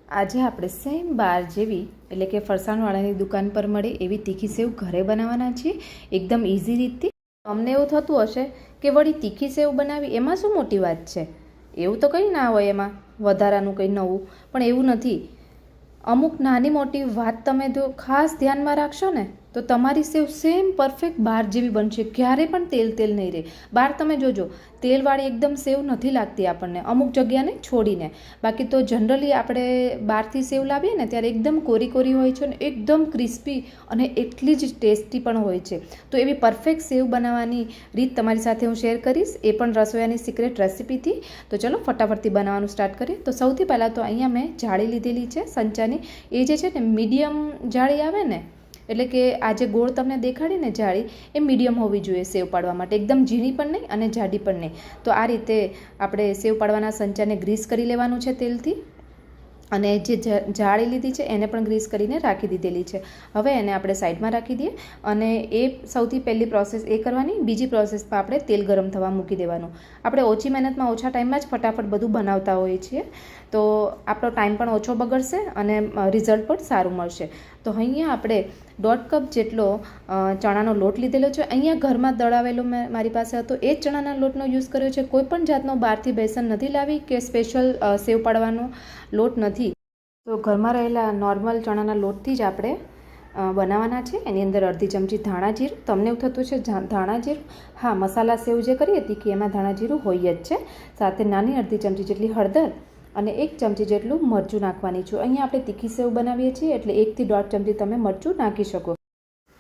આજે આપણે સેમ બાર જેવી એટલે કે ફરસાણવાળાની દુકાન પર મળે એવી તીખી સેવ ઘરે બનાવવાના છીએ એકદમ ઇઝી રીતથી. તમને એવું થતું હશે કે વળી તીખી સેવ બનાવી એમાં શું મોટી વાત છે, એવું તો કંઈ ના હોય એમાં વધારાનું કંઈ નવું, પણ એવું નથી. અમુક નાની મોટી વાત તમે જો ખાસ ધ્યાનમાં રાખશો ને તો તમારી સેવ સેમ પરફેક્ટ બાર જેવી બનશે. ક્યારેય પણ તેલ નહીં રહે. બાર તમે જોજો તેલવાળી એકદમ સેવ નથી લાગતી આપણને, અમુક જગ્યાને છોડીને. બાકી તો જનરલી આપણે બહારથી સેવ લાવીએ ને ત્યારે એકદમ કોરી કોરી હોય છે ને એકદમ ક્રિસ્પી અને એટલી જ ટેસ્ટી પણ હોય છે. તો એવી પરફેક્ટ સેવ બનાવવાની રીત તમારી સાથે હું શેર કરીશ, એ પણ રસોયાની સિક્રેટ રેસિપીથી. તો ચલો ફટાફટથી બનાવવાનું સ્ટાર્ટ કરીએ. તો સૌથી પહેલાં તો અહીંયા મેં જાળી લીધેલી છે સંચાની. એ જે છે ને મીડિયમ જાળી આવે ને, એટલે કે આ જે ગોળ તમને દેખાડી ને જાળી, એ મીડિયમ હોવી જોઈએ સેવ પાડવા માટે, એકદમ ઝીણી પણ નહીં અને જાડી પણ નહીં. તો આ રીતે આપણે સેવ પાડવાના સંચાને ગ્રીસ કરી લેવાનું છે તેલથી, અને જે જાળી લીધી છે એને પણ ગ્રીસ કરીને રાખી દીધેલી છે. હવે એને આપણે સાઈડમાં રાખી દઈએ, અને એ સૌથી પહેલી પ્રોસેસ એ કરવાની. બીજી પ્રોસેસમાં આપણે તેલ ગરમ થવા મૂકી દેવાનું. આપણે ઓછી મહેનતમાં ઓછા ટાઈમમાં જ ફટાફટ બધું બનાવતા હોઈએ છીએ, તો આપણો ટાઈમ પણ ઓછો બગડશે અને રિઝલ્ટ પણ સારું મળશે. તો અહીંયા આપણે 1.5 કપ જેટલો ચણાનો લોટ લીધેલો છે. અહીંયા ઘરમાં દળાવેલો મારી પાસે હતો એ જ ચણાના લોટનો યુઝ કર્યો છે. કોઈ પણ જાતનો બહારથી બેસન નથી લાવી કે સ્પેશિયલ સેવ પાડવાનો લોટ નથી. તો ઘરમાં રહેલા નોર્મલ ચણાના લોટથી જ આપણે બનાવવાના છે. એની અંદર અડધી ચમચી ધાણા જીરું. તમને એવું થતું છે ધાણા જીરું? હા, મસાલા સેવ જે કરીએ તીખી એમાં ધાણા જીરું હોય જ છે. સાથે નાની અડધી ચમચી જેટલી હળદર અને 1 ચમચી જેટલું મરચું નાખવાની છું. અહીંયા આપણે તીખી સેવ બનાવીએ છીએ એટલે 1 થી 1.5 ચમચી તમે મરચું નાખી શકો.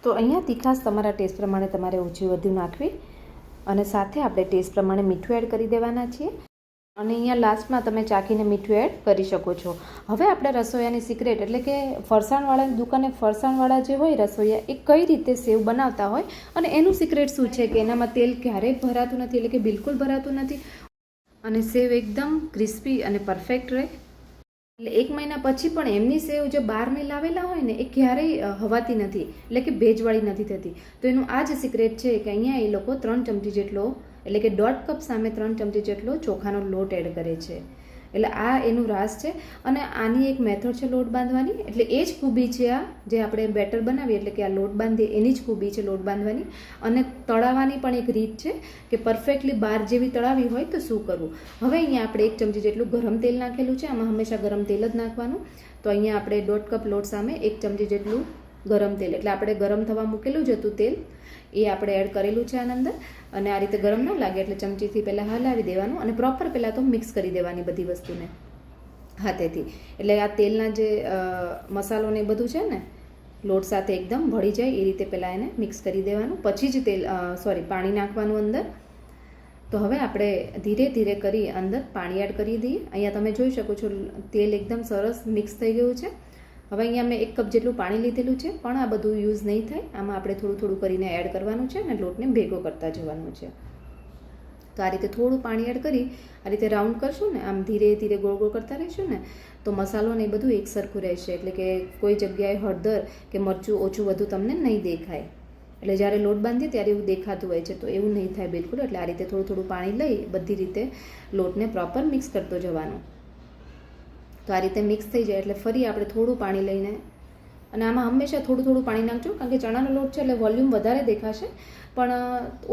તો અહીંયા તીખાશ તમારા ટેસ્ટ પ્રમાણે તમારે ઓછી વધુ નાખવી, અને સાથે આપણે ટેસ્ટ પ્રમાણે મીઠું એડ કરી દેવાના છીએ. અને અહીંયા લાસ્ટમાં તમે ચાખીને મીઠું એડ કરી શકો છો. હવે આપણે રસોયાની સિક્રેટ એટલે કે ફરસાણવાળાની દુકાને ફરસાણવાળા જે હોય રસોઈયા, એ કઈ રીતે સેવ બનાવતા હોય અને એનું સિક્રેટ શું છે કે એનામાં તેલ ક્યારેય ભરાતું નથી, એટલે કે બિલકુલ ભરાતું નથી, અને સેવ એકદમ ક્રિસ્પી અને પરફેક્ટ રહે. એટલે 1 મહિના પછી પણ એમની સેવ જે બહાર મેં લાવેલા હોય ને એ ક્યારેય હવાતી નથી, એટલે કે ભેજવાળી નથી થતી. તો એનું આ જ સિક્રેટ છે કે અહીંયા એ લોકો 3 ચમચી જેટલો, એટલે કે 1.5 કપ સામે 3 ચમચી જેટલો ચોખાનો લોટ એડ કરે છે. એટલે આ એનું રાસ છે. અને આની એક મેથડ છે લોટ બાંધવાની, એટલે એ જ ખૂબી છે આ જે આપણે બેટર બનાવીએ, એટલે કે આ લોટ બાંધીએ એની જ ખૂબી છે લોટ બાંધવાની. અને તળાવવાની પણ એક રીત છે કે પરફેક્ટલી બાર જેવી તળાવી હોય તો શું કરવું. હવે અહીંયા આપણે 1 ચમચી જેટલું ગરમ તેલ નાખેલું છે. આમાં હંમેશા ગરમ તેલ જ નાખવાનું. તો અહીંયા આપણે 1.5 કપ લોટ સામે 1 ચમચી જેટલું ગરમ તેલ, એટલે આપણે ગરમ થવા મૂકેલું જ હતું તેલ, એ આપણે એડ કરેલું છે આની અંદર. અને આ રીતે ગરમ ન લાગે એટલે ચમચીથી પહેલાં હલાવી દેવાનું, અને પ્રોપર પહેલાં તો મિક્સ કરી દેવાની બધી વસ્તુને હાથેથી. એટલે આ તેલના જે મસાલો ને એ બધું છે ને લોટ સાથે એકદમ ભળી જાય એ રીતે પહેલાં એને મિક્સ કરી દેવાનું, પછી જ પાણી નાખવાનું અંદર. તો હવે આપણે ધીરે ધીરે કરી અંદર પાણી એડ કરી દઈએ. અહીંયા તમે જોઈ શકો છો તેલ એકદમ સરસ મિક્સ થઈ ગયું છે. હવે અહીંયા મેં 1 કપ જેટલું પાણી લીધેલું છે, પણ આ બધું યુઝ નહીં થાય. આમાં આપણે થોડું થોડું કરીને એડ કરવાનું છે અને લોટને ભેગો કરતા જવાનું છે. તો આ રીતે થોડું પાણી એડ કરી આ રીતે રાઉન્ડ કરશું ને, આમ ધીરે ધીરે ગોળ ગોળ કરતા રહીશું ને, તો મસાલો ને એ બધું એક સરખું રહેશે. એટલે કે કોઈ જગ્યાએ હળદર કે મરચું ઓછું વધુ તમને નહીં દેખાય. એટલે જ્યારે લોટ બાંધીએ ત્યારે એવું દેખાતું હોય છે, તો એવું નહીં થાય બિલકુલ. એટલે આ રીતે થોડું થોડું પાણી લઈ બધી રીતે લોટને પ્રોપર મિક્સ કરતો જવાનું. તો આ રીતે મિક્સ થઈ જાય એટલે ફરી આપણે થોડું પાણી લઈને, અને આમાં હંમેશા થોડું થોડું પાણી નાખજો, કારણ કે ચણાનો લોટ છે એટલે વોલ્યુમ વધારે દેખાશે. પણ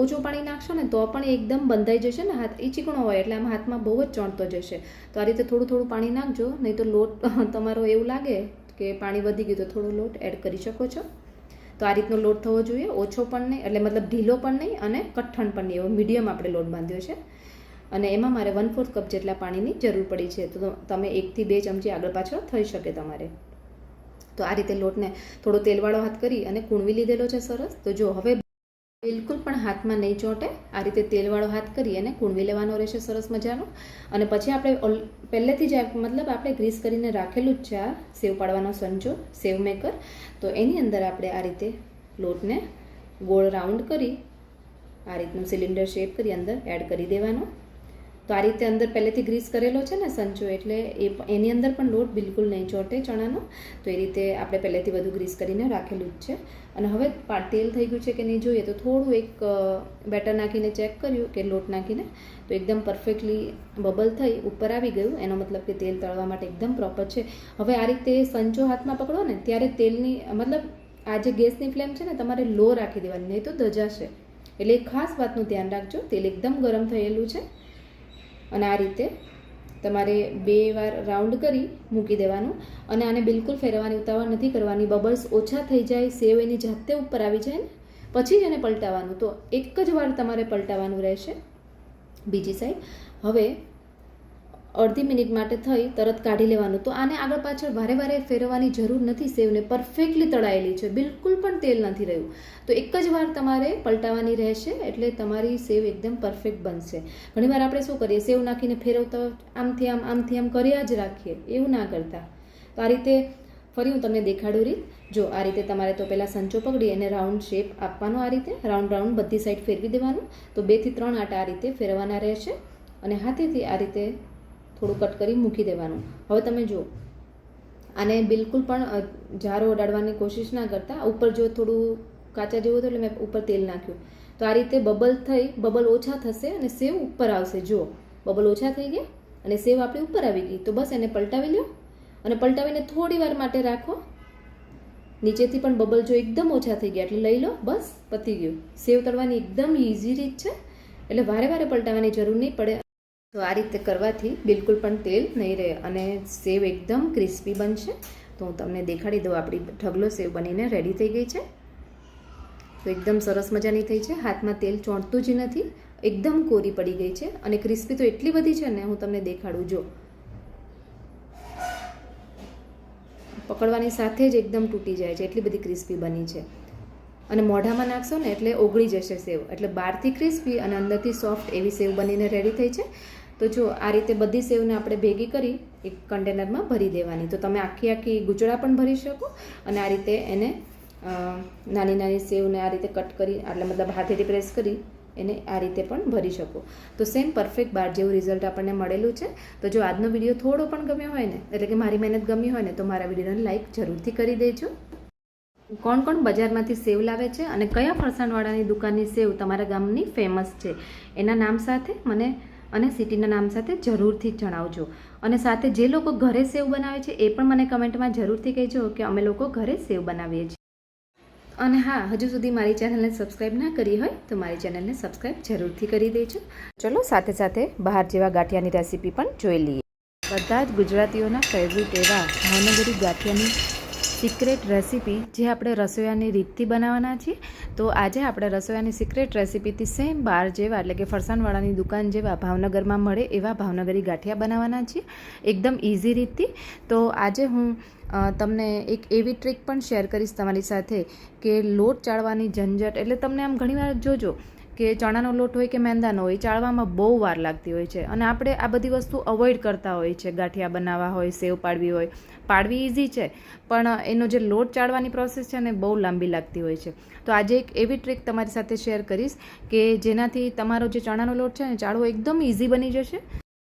ઓછું પાણી નાખશો ને તો પણ એકદમ બંધાઈ જશે ને, હાથ એ ચીકણો હોય એટલે આમ હાથમાં બહુ જ ચોંટતો જશે. તો આ રીતે થોડું થોડું પાણી નાખજો, નહીં તો લોટ તમારો એવું લાગે કે પાણી વધી ગયું તો થોડો લોટ એડ કરી શકો છો. તો આ રીતનો લોટ થવો જોઈએ, ઓછો પણ નહીં, એટલે મતલબ ઢીલો પણ નહીં અને કઠણ પણ નહીં, એવો મીડિયમ આપણે લોટ બાંધ્યો છે. અને એમાં મારે 1/4 કપ જેટલા પાણીની જરૂર પડી છે. તો તમે 1 થી 2 ચમચી આગળ પાછળ થઈ શકે તમારે. તો આ રીતે લોટને થોડો તેલવાળો હાથ કરી અને કૂણવી લીધેલો છે સરસ. તો જો હવે બિલકુલ પણ હાથમાં નહીં ચોંટે, આ રીતે તેલવાળો હાથ કરી અને કૂણવી લેવાનો રહેશે સરસ મજાનો. અને પછી આપણે પહેલેથી જ મતલબ આપણે ગ્રીસ કરીને રાખેલું જ છે આ સેવ પાડવાનો સંચો, સેવ મેકર. તો એની અંદર આપણે આ રીતે લોટને ગોળ રાઉન્ડ કરી આ રીતનું સિલિન્ડર શેપ કરી અંદર એડ કરી દેવાનો. તો આ રીતે અંદર પહેલેથી ગ્રીસ કરેલો છે ને સંચો, એટલે એની અંદર પણ લોટ બિલકુલ નહીં ચોંટે ચણાનો. તો એ રીતે આપણે પહેલેથી બધું ગ્રીસ કરીને રાખેલું જ છે. અને હવે તેલ થઈ ગયું છે કે નહીં જોઈએ તો થોડું એક બેટર નાખીને ચેક કર્યું કે લોટ નાખીને તો એકદમ પરફેક્ટલી બબલ થઈ ઉપર આવી ગયું. એનો મતલબ કે તેલ તળવા માટે એકદમ પ્રોપર છે. હવે આ રીતે સંચો હાથમાં પકડો ને ત્યારે તેલની મતલબ આ જે ગેસની ફ્લેમ છે ને તમારે લો રાખી દેવાની, નહીં તો દજાશે. એટલે એક ખાસ વાતનું ધ્યાન રાખજો. તેલ એકદમ ગરમ થયેલું છે અને આ રીતે તમારે 2 વાર રાઉન્ડ કરી મૂકી દેવાનું. અને આને બિલકુલ ફેરવવાની ઉતાવળ નથી કરવાની. બબલ્સ ઓછા થઈ જાય, સેવ એની જાતે ઉપર આવી જાય ને પછી જ એને પલટાવવાનું. તો એક જ વાર તમારે પલટાવવાનું રહેશે. બીજી સાઈડ હવે અડધી મિનિટ માટે થઈ તરત કાઢી લેવાનું. તો આને આગળ પાછળ વારે વારે ફેરવવાની જરૂર નથી. સેવને પરફેક્ટલી તળાયેલી છે, બિલકુલ પણ તેલ નથી રહ્યું. તો એક જ વાર તમારે પલટાવવાની રહેશે એટલે તમારી સેવ એકદમ પરફેક્ટ બનશે. ઘણીવાર આપણે શું કરીએ, સેવ નાખીને ફેરવતા આમથી આમ કર્યા જ રાખીએ, એવું ના કરતા. તો આ રીતે ફરી હું તમને દેખાડું રીત. જો આ રીતે તમારે તો પહેલાં સંચો પકડી એને રાઉન્ડ શેપ આપવાનો. આ રીતે રાઉન્ડ બધી સાઈડ ફેરવી દેવાનું. તો 2 થી 3 આટા આ રીતે ફેરવવાના રહેશે અને હાથેથી આ રીતે થોડું કટ કરી મૂકી દેવાનું. હવે તમે જુઓ, આને બિલકુલ પણ જારો અડાડવાની કોશિશ ના કરતા. ઉપર જો થોડું કાચા જેવું હતું એટલે મેં ઉપર તેલ નાખ્યું. તો આ રીતે બબલ ઓછા થશે અને સેવ ઉપર આવશે. જુઓ, બબલ ઓછા થઈ ગયા અને સેવ આપણી ઉપર આવી ગઈ. તો બસ એને પલટાવી લો અને પલટાવીને થોડી વાર માટે રાખો. નીચેથી પણ બબલ જો એકદમ ઓછા થઈ ગયા એટલે લઈ લો, બસ પતી ગયું. સેવ તળવાની એકદમ ઇઝી રીત છે, એટલે વારે વારે પલટાવવાની જરૂર નહીં પડે. તો આ રીતે કરવાથી બિલકુલ પણ તેલ નહીં રહે અને સેવ એકદમ ક્રિસ્પી બનશે. તો હું તમને દેખાડી દઉં, આપણી ઢગલો સેવ બનીને રેડી થઈ ગઈ છે. તો એકદમ સરસ મજાની થઈ છે, હાથમાં તેલ ચોંટતું જ નથી, એકદમ કોરી પડી ગઈ છે અને ક્રિસ્પી તો એટલી બધી છે ને, હું તમને દેખાડું. જો પકડવાની સાથે જ એકદમ તૂટી જાય છે, એટલી બધી ક્રિસ્પી બની છે. અને મોઢામાં નાખશો ને એટલે ઓગળી જશે સેવ. એટલે બહારથી ક્રિસ્પી અને અંદરથી સોફ્ટ એવી સેવ બનીને રેડી થઈ છે. તો જો આ રીતે બધી સેવને આપણે ભેગી કરી એક કન્ટેનરમાં ભરી દેવાની. તો તમે આખી ગુચડા પણ ભરી શકો અને આ રીતે એને નાની સેવને આ રીતે કટ કરી, એટલે મતલબ હાથેથી પ્રેસ કરી એને આ રીતે પણ ભરી શકો. તો સેમ પરફેક્ટ બહાર જેવું રિઝલ્ટ આપણને મળેલું છે. તો જો આજનો વિડીયો થોડો પણ ગમ્યો હોય ને, એટલે કે મારી મહેનત ગમી હોય ને, તો મારા વિડીયોને લાઈક જરૂરથી કરી દેજો. કોણ બજારમાંથી સેવ લાવે છે અને કયા ફરસાણવાળાની દુકાનની સેવ તમારા ગામની ફેમસ છે, એના નામ સાથે મને અને સિટીના નામ સાથે જરૂરથી જણાવજો. અને સાથે જે લોકો ઘરે સેવ બનાવે છે એ પણ મને કમેન્ટમાં જરૂરથી કહેજો કે અમે લોકો ઘરે સેવ બનાવીએ છીએ. અને હા, હજુ સુધી મારી ચેનલને સબસ્ક્રાઈબ ના કરી હોય તો મારી ચેનલને સબસ્ક્રાઈબ જરૂરથી કરી દેજો. ચલો સાથે સાથે બહાર જેવા ગાંઠિયાની રેસીપી પણ જોઈ લઈએ. બધા જ ગુજરાતીઓના ફેવરિટ એવા ભાવનગરી ગાંઠિયાની સિક્રેટ રેસીપી જે આપણે રસોઈયાની રીતથી બનાવવાના છીએ. તો આજે આપણે રસોઈયાની સિક્રેટ રેસીપીથી સેમ બહાર જેવા, એટલે કે ફરસાણવાળાની દુકાન જેવા ભાવનગરમાં મળે એવા ભાવનગરી ગાંઠિયા બનાવવાના છીએ એકદમ ઇઝી રીતથી. તો આજે હું તમને એક એવી ટ્રીક પણ શેર કરીશ તમારી સાથે કે લોટ ચાળવાની ઝંઝટ, એટલે તમને આમ ઘણીવાર જોજો કે ચણાનો લોટ હોય કે મેંદાનો હોય, ચાળવામાં બહુ વાર લાગતી હોય છે અને આપણે આ બધી વસ્તુ અવોઇડ કરતા હોય છે. ગાંઠિયા બનાવવા હોય, સેવ પાડવી હોય, પાડવી ઇઝી છે પણ એનો જે લોટ ચાળવાની પ્રોસેસ છે ને બહુ લાંબી લાગતી હોય છે. તો આજે એક એવી ટ્રીક તમારી સાથે શેર કરીશ કે જેનાથી તમારો જે ચણાનો લોટ છે ને ચાળવો એકદમ ઇઝી બની જશે.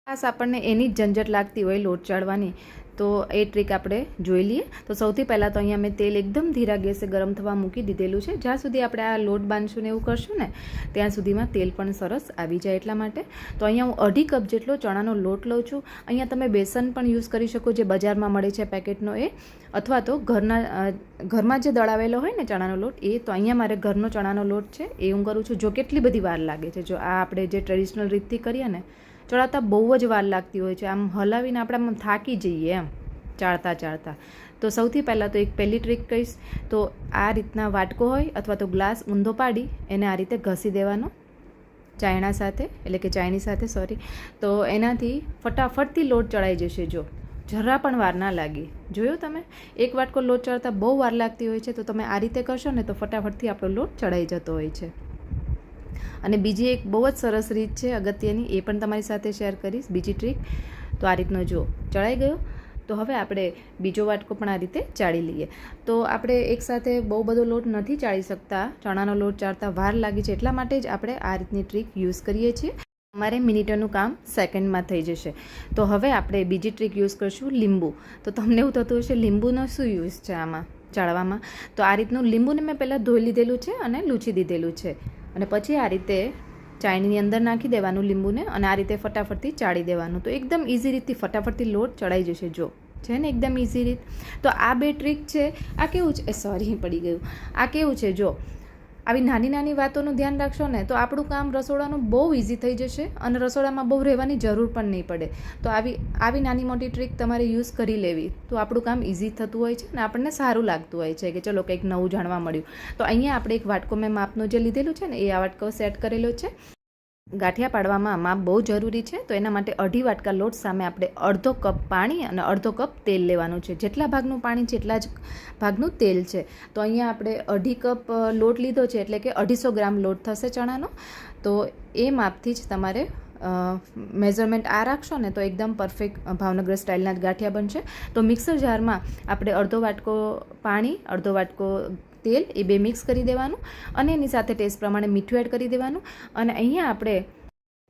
ખાસ આપણને એની જ ઝંઝટ લાગતી હોય લોટ ચાળવાની, તો એ ટ્રીક આપણે જોઈ લઈએ. તો સૌથી પહેલાં તો અહીંયા મેં તેલ એકદમ ધીરા ગેસે ગરમ થવા મૂકી દીધેલું છે. જ્યાં સુધી આપણે આ લોટ બાંધશું ને એવું કરશું ને ત્યાં સુધીમાં તેલ પણ સરસ આવી જાય એટલા માટે. તો અહીંયા હું 1/2 કપ જેટલો ચણાનો લોટ લઉં છું. અહીંયા તમે બેસન પણ યુઝ કરી શકો જે બજારમાં મળે છે પેકેટનો એ, અથવા તો ઘરમાં જે દળાવેલો હોય ને ચણાનો લોટ એ. તો અહીંયા મારે ઘરનો ચણાનો લોટ છે એ હું કરું છું. જો કેટલી બધી વાર લાગે છે, જો આ આપણે જે ટ્રેડિશનલ રીતથી કરીએ ને ચડાવતા બહુ જ વાર લાગતી હોય છે, આમ હલાવીને આપણે આમ થાકી જઈએ એમ ચાળતા. તો સૌથી પહેલાં તો એક પહેલી ટ્રીક કહીશ. તો આ રીતના વાટકો હોય અથવા તો ગ્લાસ ઊંધો પાડી એને આ રીતે ઘસી દેવાનો ચાયણા સાથે, એટલે કે ચાયણી સાથે સોરી. તો એનાથી ફટાફટથી લોટ ચડાઈ જશે. જો જરા પણ વાર ના લાગી. જોયો તમે, એક વાટકો લોટ ચડતા બહુ વાર લાગતી હોય છે, તો તમે આ રીતે કરશો ને તો ફટાફટથી આપણો લોટ ચડાઈ જતો હોય છે. અને બીજી એક બહુ જ સરસ રીત છે અગત્યની, એ પણ તમારી સાથે શેર કરીશ, બીજી ટ્રીક. તો આ રીતનો જો ચડાઈ ગયો. તો હવે આપણે બીજો વાટકો પણ આ રીતે ચાળી લઈએ. તો આપણે એકસાથે બહુ બધો લોટ નથી ચાળી શકતા, ચણાનો લોટ ચાળતા વાર લાગી છે, એટલા માટે જ આપણે આ રીતની ટ્રીક યુઝ કરીએ છીએ. અમારે મિનિટોનું કામ સેકન્ડમાં થઈ જશે. તો હવે આપણે બીજી ટ્રીક યુઝ કરીશું, લીંબુ. તો તમને એવું થતું હશે લીંબુનો શું યુઝ છે આમાં ચાળવામાં. તો આ રીતનું લીંબુને મેં પહેલાં ધોઈ લીધેલું છે અને લૂછી દીધેલું છે, અને પછી આ રીતે ચાળણીની અંદર નાખી દેવાનું લીંબુને, અને આ રીતે ફટાફટથી ચાળી દેવાનું. તો એકદમ ઇઝી રીતથી ફટાફટથી લોટ ચડાઈ જશે. જો છે ને એકદમ ઇઝી રીત. તો આ બે ટ્રીક છે. આ કેવું છે, સોરી પડી ગયું. આ કેવું છે, જો આવી નાની નાની વાતોનું ધ્યાન રાખશો ને તો આપણું કામ રસોડાનું બહુ ઇઝી થઈ જશે, અને રસોડામાં બહુ રહેવાની જરૂર પણ નહીં પડે. તો આવી નાની મોટી ટ્રીક તમારે યુઝ કરી લેવી, તો આપણું કામ ઇઝી થતું હોય છે અને આપણને સારું લાગતું હોય છે કે ચલો કંઈક નવું જાણવા મળ્યું. તો અહીંયા આપણે એક વાટકો મેં માપનું જે લીધેલું છે ને એ આ વાટકો સેટ કરેલો છે. ગાંઠિયા પાડવામાં માપ બહુ જરૂરી છે. તો એના માટે 2.5 વાટકા લોટ સામે આપણે અડધો કપ પાણી અને અડધો કપ તેલ લેવાનું છે. જેટલા ભાગનું પાણી છે એટલા જ ભાગનું તેલ છે. તો અહીંયા આપણે 2.5 કપ લોટ લીધો છે, એટલે કે 250 ગ્રામ લોટ થશે ચણાનો. તો એ માપથી જ તમારે મેઝરમેન્ટ આ રાખશો ને તો એકદમ પરફેક્ટ ભાવનગર સ્ટાઇલના જ ગાંઠિયા બનશે. તો મિક્સર જારમાં આપણે અડધો વાટકો પાણી, અડધો વાટકો તેલ એ બે મિક્સ કરી દેવાનું, અને એની સાથે ટેસ્ટ પ્રમાણે મીઠું એડ કરી દેવાનું. અને અહીંયા આપણે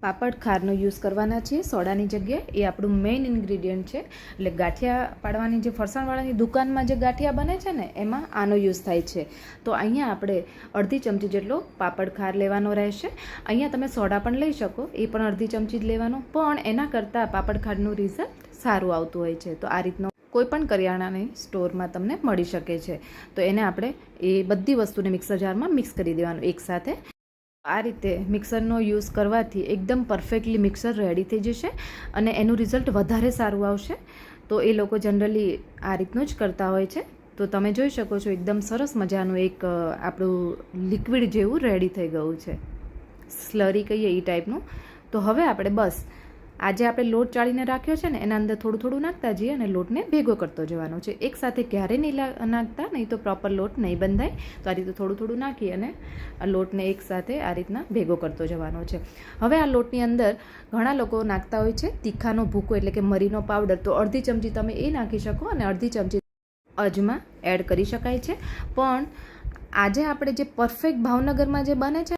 પાપડ ખારનો યુઝ કરવાના છીએ સોડાની જગ્યાએ. એ આપણું મેઇન ઇન્ગ્રીડિયન્ટ છે. એટલે ગાંઠિયા પાડવાની જે ફરસાણવાળાની દુકાનમાં જે ગાંઠિયા બને છે ને એમાં આનો યુઝ થાય છે. તો અહીંયા આપણે અડધી ચમચી જેટલો પાપડ ખાર લેવાનો રહેશે. અહીંયા તમે સોડા પણ લઈ શકો, એ પણ અડધી ચમચી જ લેવાનો, પણ એના કરતાં પાપડ ખારનું રિઝલ્ટ સારું આવતું હોય છે. તો આ રીતનો કોઈ પણ કરિયાણાની સ્ટોરમાં તમને મળી શકે છે. તો એને આપણે એ બધી વસ્તુને મિક્સર જારમાં મિક્સ કરી દેવાનું એકસાથે. આ રીતે મિક્સરનો યુઝ કરવાથી એકદમ પરફેક્ટલી મિક્સર રેડી થઈ જશે અને એનું રિઝલ્ટ વધારે સારું આવશે. તો એ લોકો જનરલી આ રીતનું જ કરતા હોય છે. તો તમે જોઈ શકો છો એકદમ સરસ મજાનું એક આપણું લિક્વિડ જેવું રેડી થઈ ગયું છે, સ્લરી કહીએ એ ટાઈપનું. તો હવે આપણે બસ આજે આપણે લોટ ચાળીને રાખ્યો છે ને એના અંદર થોડું થોડું નાખતા જઈએ અને લોટને ભેગો કરતો જવાનો છે. એકસાથે ક્યારે નહીં નાખતા, નહીં તો પ્રોપર લોટ નહીં બંધાય. તો આ રીતે થોડું થોડું નાખી અને આ લોટને એકસાથે આ રીતના ભેગો કરતો જવાનો છે. હવે આ લોટની અંદર ઘણા લોકો નાખતા હોય છે તીખાનો ભૂકો, એટલે કે મરીનો પાવડર. તો અડધી ચમચી તમે એ નાખી શકો અને અડધી ચમચી અજમા એડ કરી શકાય છે. પણ આજે આપણે જે પરફેક્ટ ભાવનગરમાં જે બને છે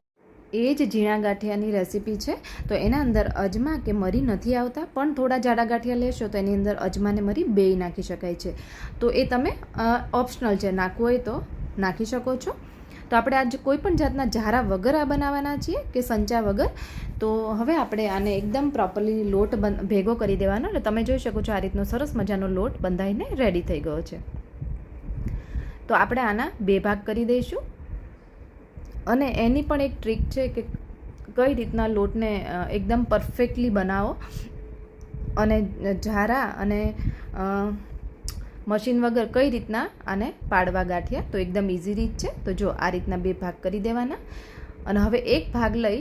એ જ ઝીણા ગાંઠિયાની રેસીપી છે. તો એના અંદર અજમા કે મરી નથી આવતા, પણ થોડા જાડા ગાંઠિયા લેશો તો એની અંદર અજમા ને મરી બેય નાખી શકાય છે. તો એ તમે ઓપ્શનલ છે, નાખવું હોય તો નાખી શકો છો. તો આપણે આજે કોઈ પણ જાતના ઝારા વગર આ બનાવવાના છીએ કે સંચા વગર. તો હવે આપણે આને એકદમ પ્રોપરલી લોટ ભેગો કરી દેવાનો. એટલે તમે જોઈ શકો છો આ રીતનો સરસ મજાનો લોટ બંધાઈને રેડી થઈ ગયો છે. તો આપણે આના 2 ભાગ કરી દઈશું. અને એની પણ એક ટ્રીક છે કે કઈ રીતના લોટને એકદમ પરફેક્ટલી બનાવો અને ઝારા અને મશીન વગર કઈ રીતના આને પાડવા ગાંઠિયા. તો એકદમ ઇઝી રીત છે. તો જો આ રીતના 2 ભાગ કરી દેવાના, અને હવે એક ભાગ લઈ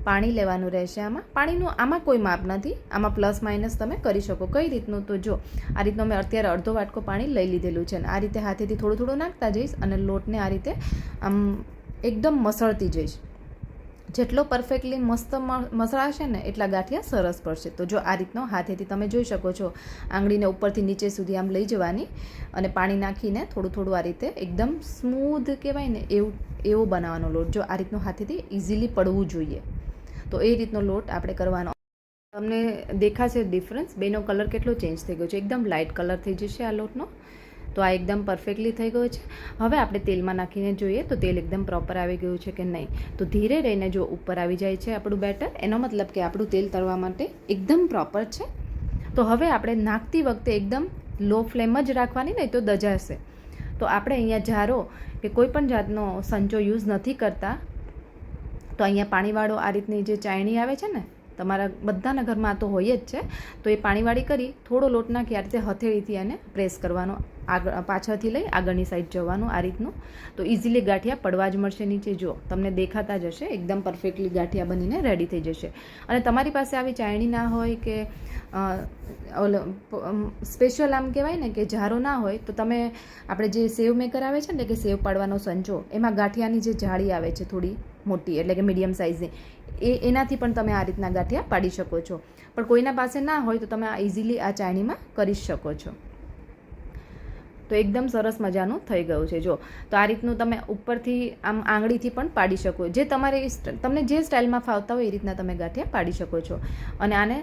પાણી લેવાનું રહેશે. પાણીનું આમાં કોઈ માપ નથી, આમાં પ્લસ માઇનસ તમે કરી શકો. કઈ રીતનું, તો જો આ રીતનું મેં અત્યારે અડધો વાટકો પાણી લઈ લીધેલું છે, અને આ રીતે હાથેથી થોડું થોડું નાખતા જઈશ અને લોટને આ રીતે આમ એકદમ મસળતી જઈશ. જેટલો પરફેક્ટલી મસ્ત મસળાશે ને એટલા ગાંઠિયા સરસ પડશે. તો જો આ રીતનો હાથેથી તમે જોઈ શકો છો આંગળીને ઉપરથી નીચે સુધી આમ લઈ જવાની અને પાણી નાખીને થોડું થોડું આ રીતે એકદમ સ્મૂધ કહેવાય ને એવો બનાવવાનો લોટ. જો આ રીતનો હાથેથી ઇઝીલી પડવું જોઈએ. તો એ રીતનો લોટ આપણે કરવાનો. તમને દેખાશે ડિફરન્સ, બેનો કલર કેટલો ચેન્જ થઈ ગયો છે. એકદમ લાઇટ કલર થઈ જશે આ લોટનો. તો આ એકદમ પરફેક્ટલી થઈ ગયો છે. હવે આપણે તેલમાં નાખીને જોઈએ તો તેલ એકદમ પ્રોપર આવી ગયું છે કે નહીં. તો ધીરે રહીને જો ઉપર આવી જાય છે આપણું બેટર, એનો મતલબ કે આપણું તેલ તળવા માટે એકદમ પ્રોપર છે. તો હવે આપણે નાખતી વખતે એકદમ લો ફ્લેમ જ રાખવાની, નહીં તો દજાશે. તો આપણે અહીંયા જારો કે કોઈ પણ જાતનો સંચો યુઝ નથી કરતા. તો અહીંયા પાણીવાળો આ રીતની જે ચાયણી આવે છે ને, તમારા બધાના ઘરમાં તો હોય જ છે. તો એ પાણીવાળી કરી થોડો લોટ નાખી આ રીતે હથેળીથી એને પ્રેસ કરવાનો, આગળ પાછળથી લઈ આગળની સાઈડ જવાનું આ રીતનું. તો ઇઝીલી ગાંઠિયા પડવા જ મળશે નીચે. જો તમને દેખાતા જશે એકદમ પરફેક્ટલી ગાંઠિયા બનીને રેડી થઈ જશે. અને તમારી પાસે આવી ચાયણી ના હોય કે સ્પેશિયલ આમ કહેવાય ને કે જારો ના હોય, તો તમે આપણે જે સેવ મેકર આવે છે ને કે સેવ પાડવાનો સંચો, એમાં ગાંઠિયાની જે જાળી આવે છે થોડી મોટી, એટલે કે મીડિયમ સાઇઝની, એનાથી પણ તમે આ રીતના ગાંઠિયા પાડી શકો છો. પણ કોઈના પાસે ના હોય તો તમે આ ઇઝીલી આ ચાયણીમાં કરી શકો છો. તો એકદમ સરસ મજાનું થઈ ગયું છે. જો તો આ રીતનું તમે ઉપરથી આમ આંગળીથી પણ પાડી શકો, જે તમારે તમને જે સ્ટાઇલમાં ફાવતા હોય એ રીતના તમે ગાંઠિયા પાડી શકો છો. અને આને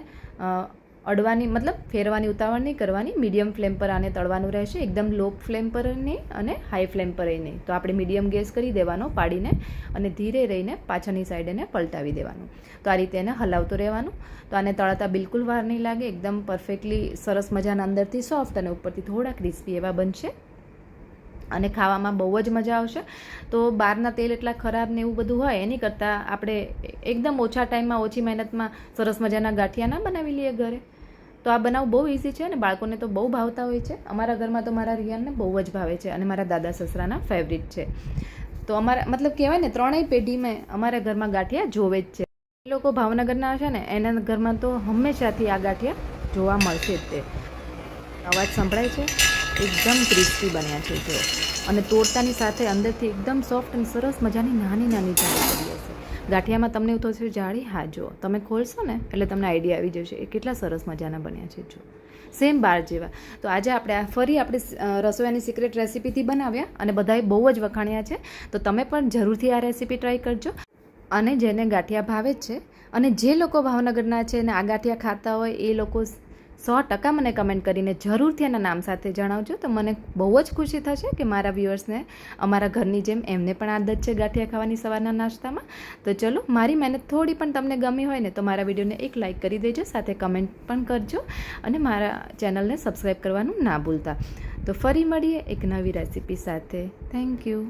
અડવાની મતલબ ફેરવાની ઉતાવળ નહીં કરવાની, મીડિયમ ફ્લેમ પર આને તળવાનું રહેશે, એકદમ લો ફ્લેમ પર નહીં અને હાઈ ફ્લેમ પર નહીં. તો આપણે મીડિયમ ગેસ કરી દેવાનો પાડીને, અને ધીરે રહીને પાછળની સાઈડ એને પલટાવી દેવાનું. તો આ રીતે એને હલાવતું રહેવાનું. તો આને તળાતા બિલકુલ વાર નહીં લાગે, એકદમ પરફેક્ટલી સરસ મજાના અંદરથી સોફ્ટ અને ઉપરથી થોડા ક્રિસ્પી એવા બનશે અને ખાવામાં બહુ જ મજા આવશે. તો બહારના તેલ એટલા ખરાબ ને એવું બધું હોય એની કરતાં આપણે એકદમ ઓછા ટાઈમમાં ઓછી મહેનતમાં સરસ મજાના ગાંઠિયા ના બનાવી લઈએ ઘરે. તો આ બનાવવું બહુ ઇઝી છે અને બાળકોને તો બહુ ભાવતા હોય છે. અમારા ઘરમાં તો મારા રિયાનને બહુ જ ભાવે છે અને મારા દાદા સસરાના ફેવરિટ છે. તો અમારા મતલબ કહેવાય ને ત્રણેય પેઢીમાં અમારા ઘરમાં ગાંઠિયા જોવે જ છે. એ લોકો ભાવનગરના છે ને એના ઘરમાં તો હંમેશાથી આ ગાંઠિયા જોવા મળશે જ. તે અવાજ સંભળાય છે, એકદમ ક્રિસ્પી બન્યા છે. જો અને તોડતાની સાથે અંદરથી એકદમ સોફ્ટ અને સરસ મજાની નાની નાની જાળી પડી હશે. ગાંઠિયામાં તમને એવું થશે જાળી, હા જો તમે ખોલશો ને એટલે તમને આઈડિયા આવી જશે એ કેટલા સરસ મજાના બન્યા છે. જો સેમ બાર જેવા. તો આજે આપણે ફરી આપણે રસોઈયાની સિક્રેટ રેસીપીથી બનાવ્યા અને બધાએ બહુ જ વખાણ્યા છે. તો તમે પણ જરૂરથી આ રેસીપી ટ્રાય કરજો. અને જેને ગાંઠિયા ભાવે જ છે અને જે લોકો ભાવનગરના છે અને આ ગાંઠિયા ખાતા હોય એ લોકો 100% મને કમેન્ટ કરીને જરૂરથી એના નામ સાથે જણાવજો. તો મને બહુ જ ખુશી થશે કે મારા વ્યુઅર્સને અમારા ઘરની જેમ એમને પણ આદત છે ગાંઠિયા ખાવાની સવારના નાસ્તામાં. તો ચલો, મારી મહેનત થોડી પણ તમને ગમી હોય ને તો મારા વિડીયોને એક લાઇક કરી દેજો, સાથે કમેન્ટ પણ કરજો અને મારા ચેનલને સબસ્ક્રાઈબ કરવાનું ના ભૂલતા. તો ફરી મળીએ એક નવી રેસીપી સાથે. Thank you.